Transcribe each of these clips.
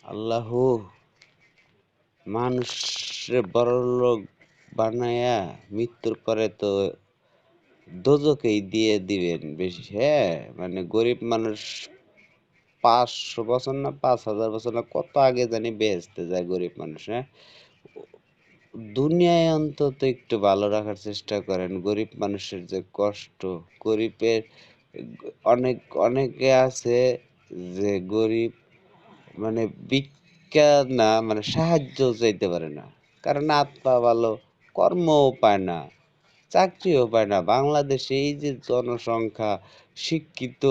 আল্লাহ মানুষরে বড়লোক বানায়া মৃত্যুর পরে তো দোজখেই দিয়ে দিবেন বেশি। হ্যাঁ, মানে গরিব মানুষ 500 বছর না 5,000 বছর না কত আগে জানি বেহেশতে যায় গরিব মানুষ। হ্যাঁ, দুনিয়ায় অন্তত একটু ভালো রাখার চেষ্টা করেন। গরিব মানুষের যে কষ্ট, গরিবের অনেক অনেকে আছে যে গরিব, মানে ভিক্ষা না, মানে সাহায্য চাইতে পারে না, কারণ হাত পা ভালো, কর্মও পায় না, চাকরিও পায় না। বাংলাদেশে এই যে জনসংখ্যা, শিক্ষিত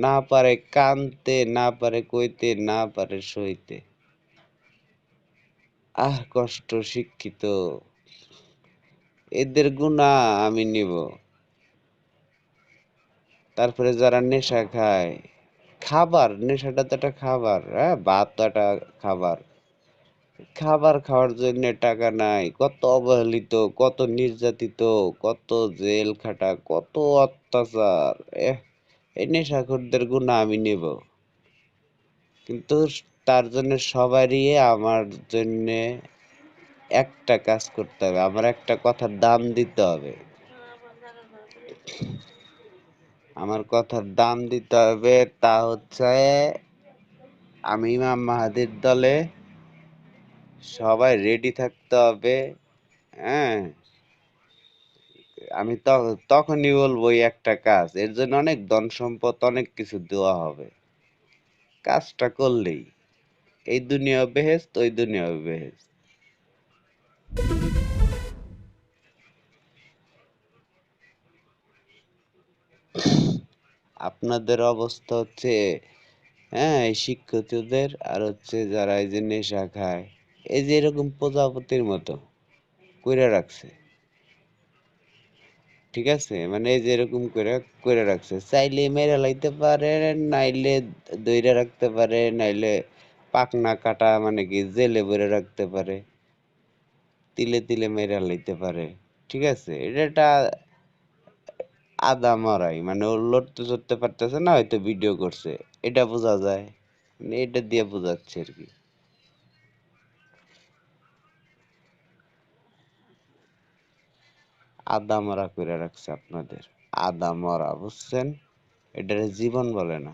না পারে কানতে, না পারে কইতে, না পারে সইতে। কষ্ট শিক্ষিত, এদের গুণা আমি নিব। তারপরে যারা নেশা খায়, খাবার, নেশাটা তো একটা খাবার। হ্যাঁ, ভাত তো একটা খাবার। খাবার খাওয়ার জন্য টাকা নাই, কত অবহেলিত, কত নির্যাতিত, কত জেল খাটা, কত অত্যাচার। এহ, এই নেশাখোরদের গুণ আমি নেব, কিন্তু তার জন্য সবারই আমার জন্য একটা কাজ করতে হবে, আমার একটা কথার দাম দিতে হবে। আমার কথার দাম দিতে হবে, তা হচ্ছে আমি ইমাম মাহাদির দলে, সবাই রেডি থাকতে হবে। হ্যাঁ, আমি তখনই বলবো এই একটা কাজ, এর জন্য অনেক ধন সম্পদ অনেক কিছু দেওয়া হবে, কাজটা করলেই এই দুনিয়া বেহেশত, ওই দুনিয়া বেহেশত। আপনাদের অবস্থা হচ্ছে, হ্যাঁ, এই শিক্ষিতদের আর হচ্ছে যারা এই যে নেশা খায়, এই যে এরকম প্রজাপতির মতো কইরা রাখছে। ঠিক আছে, মানে এই যে এরকম করে কইরা রাখছে, চাইলে মেরে লাইতে পারে, নাইলে দইরা রাখতে পারে, নাইলে পাকনা কাটা মানে কি জেলে ভরে রাখতে পারে, তিলে তিলে মেরে লাইতে পারে। ঠিক আছে, এটা একটা আদা মরাই, মানে ও লড়তে চড়তে পারতেছে না, হয়তো ভিডিও করছে, এটা বোঝা যায়, মানে এটা দিয়ে বোঝাচ্ছে আর কি। আদা মরা করে রাখছে আপনাদের, আদা মরা, বুঝছেন? এটারে জীবন বলে না।